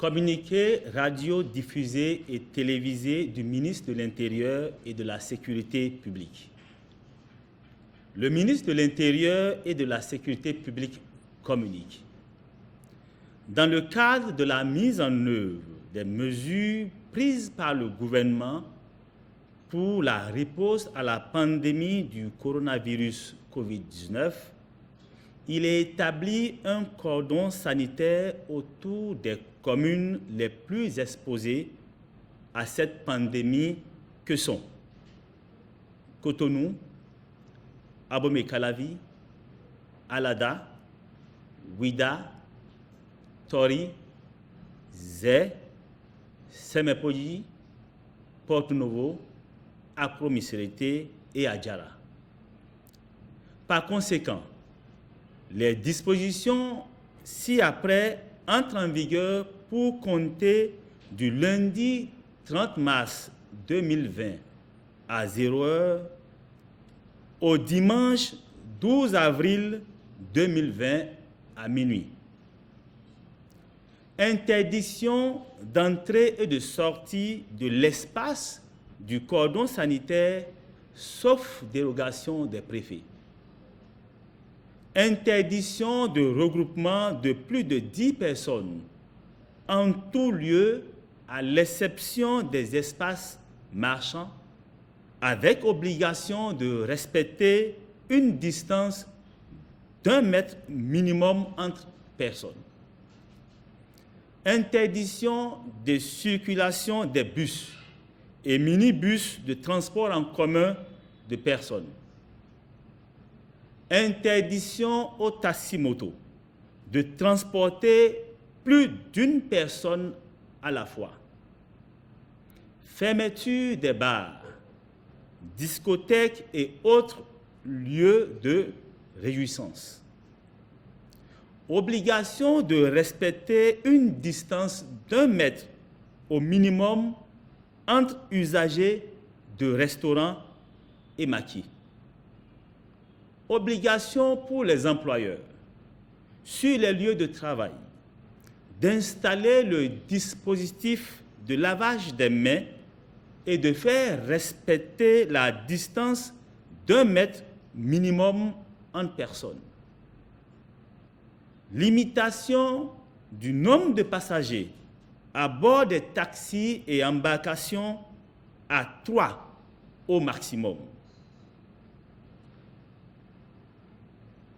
Communiqué radio-diffusé et télévisé du ministre de l'Intérieur et de la Sécurité publique. Le ministre de l'Intérieur et de la Sécurité publique communique. Dans le cadre de la mise en œuvre des mesures prises par le gouvernement pour la riposte à la pandémie du coronavirus COVID-19, il est établi un cordon sanitaire autour des communes les plus exposées à cette pandémie que sont Cotonou, Abomey-Calavi, Alada, Ouidah, Tori, Zé, Semepoji, Porto-Novo, Accro-Missérété et Adjara. Par conséquent, les dispositions ci-après entrent en vigueur pour compter du lundi 30 mars 2020 à 0 heure au dimanche 12 avril 2020 à minuit. Interdiction d'entrée et de sortie de l'espace du cordon sanitaire, sauf dérogation des préfets. Interdiction de regroupement de plus de 10 personnes en tout lieu, à l'exception des espaces marchands, avec obligation de respecter une distance d'1 mètre minimum entre personnes. Interdiction de circulation des bus et minibus de transport en commun de personnes. Interdiction aux taxis-motos de transporter plus d'une personne à la fois. Fermeture des bars, discothèques et autres lieux de réjouissance. Obligation de respecter une distance d'1 mètre au minimum entre usagers de restaurants et maquis. Obligation pour les employeurs sur les lieux de travail d'installer le dispositif de lavage des mains et de faire respecter la distance d'1 mètre minimum entre personnes. Limitation du nombre de passagers à bord des taxis et embarcations à 3 au maximum.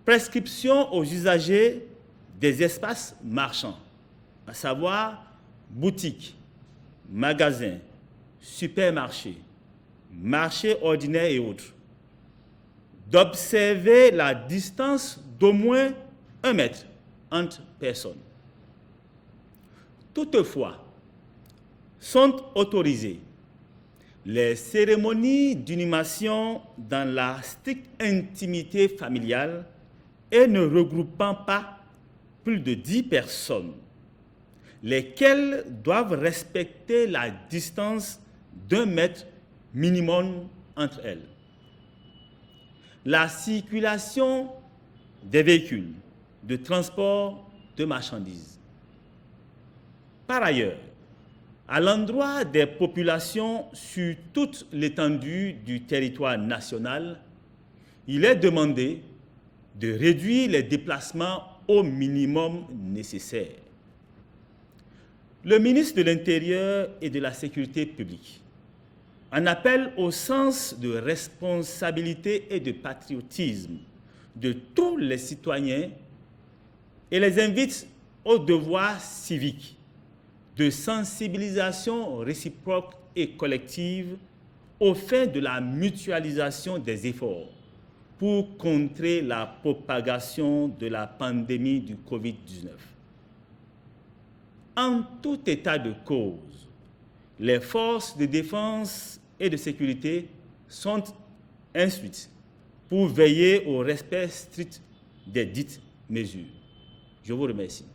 Prescription aux usagers des espaces marchands, à savoir boutiques, magasins, supermarchés, marchés ordinaires et autres, d'observer la distance d'au moins 1 mètre entre personnes. Toutefois, sont autorisées les cérémonies d'inhumation dans la stricte intimité familiale et ne regroupant pas plus de 10 personnes, lesquelles doivent respecter la distance d'1 mètre minimum entre elles. La circulation des véhicules de transport de marchandises. Par ailleurs, à l'endroit des populations sur toute l'étendue du territoire national, il est demandé de réduire les déplacements au minimum nécessaire. Le ministre de l'Intérieur et de la Sécurité publique en appelle au sens de responsabilité et de patriotisme de tous les citoyens et les invite au devoir civique de sensibilisation réciproque et collective au fin de la mutualisation des efforts pour contrer la propagation de la pandémie du COVID-19. En tout état de cause, les forces de défense et de sécurité sont instruites pour veiller au respect strict des dites mesures. Je vous remercie.